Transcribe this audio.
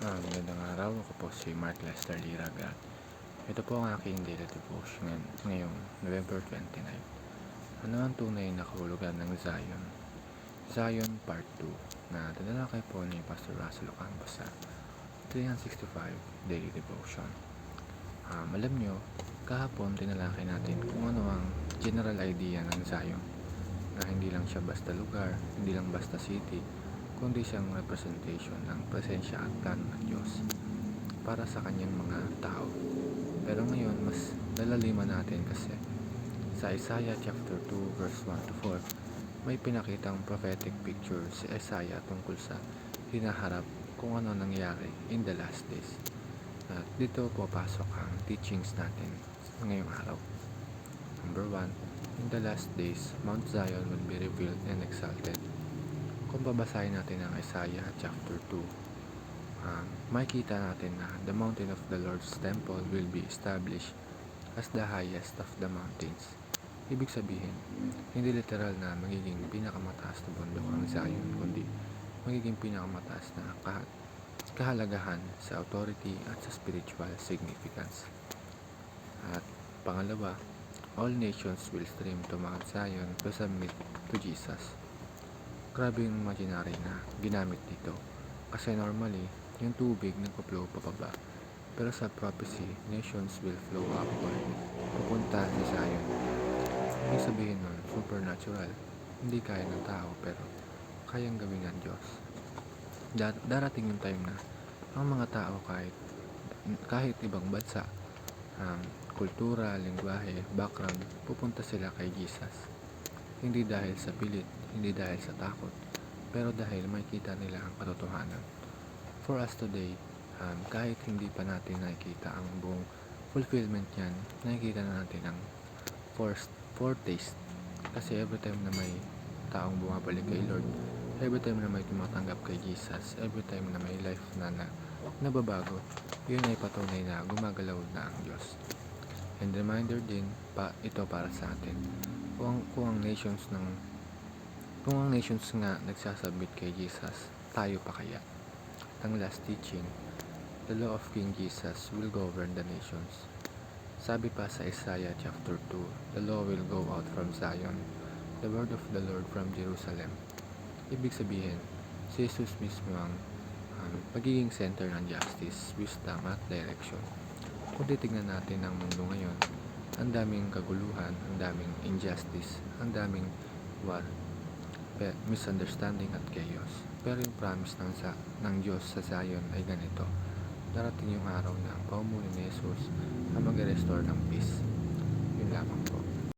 Magandang araw, ako po si Mark Lester Liraga. Ito po ang aking daily devotion ngayong November 29. Ano ang tunay na kahulugan ng Zion? Zion Part 2 na tatalakay po ni Pastor Russell Ocampo sa 365 Daily Devotion. Alam nyo, kahapon tinalakay natin kung ano ang general idea ng Zion, na hindi lang siya basta lugar, hindi lang basta city, kundi siyang representation ng presensya at plano ng Diyos para sa kanyang mga tao. Pero ngayon, mas lalaliman natin kasi sa Isaiah chapter 2 verse 1 to 4, may pinakitang prophetic picture si Isaiah tungkol sa hinaharap kung ano nangyari in the last days. At dito papasok ang teachings natin ngayong araw. Number 1, in the last days, Mount Zion will be revealed and exalted. Kung babasahin natin ang Isaiah chapter 2, makikita natin na the mountain of the Lord's temple will be established as the highest of the mountains. Ibig sabihin, hindi literal na magiging pinakamataas na bundok ang Zion, kundi magiging pinakamataas na kahalagahan sa authority at sa spiritual significance. At pangalawa, all nations will stream to Mount Zion to submit to Jesus. Grabe yung imaginary na ginamit dito. Kasi normally, yung tubig nagpo-flow pababa. Pero sa prophecy, nations will flow upward, pupunta sa Zion. Ibig sabihin nun, supernatural. Hindi kaya ng tao, pero kayang gawin ng Diyos. Darating yung time na ang mga tao kahit ibang bansa, kultura, lengguwahe, background, pupunta sila kay Jesus. Hindi dahil sa pilit, hindi dahil sa takot, pero dahil makikita nila ang katotohanan. For us today, kahit hindi pa natin nakikita ang buong fulfillment niyan, nakikita na natin ang foretaste. Kasi every time na may taong bumabalik kay Lord, every time na may tumatanggap kay Jesus, every time na may life na nababago, yun ay patunay na gumagalaw na ang Diyos. And reminder din ito para sa atin. Kung ang nations nga nagsasubmit kay Jesus, tayo pa kaya? Ang last teaching, the law of King Jesus will govern the nations. Sabi pa sa Isaiah chapter 2, the law will go out from Zion, the word of the Lord from Jerusalem. Ibig sabihin, si Jesus mismo ang pagiging center ng justice, wisdom at direction. Kung titignan natin ang mundo ngayon, ang daming kaguluhan, ang daming injustice, ang daming war, misunderstanding at chaos. Pero yung promise ng Diyos sa Zion ay ganito: darating yung araw na ang paumuno ni Jesus na mag-restore ng peace. Yun lamang po.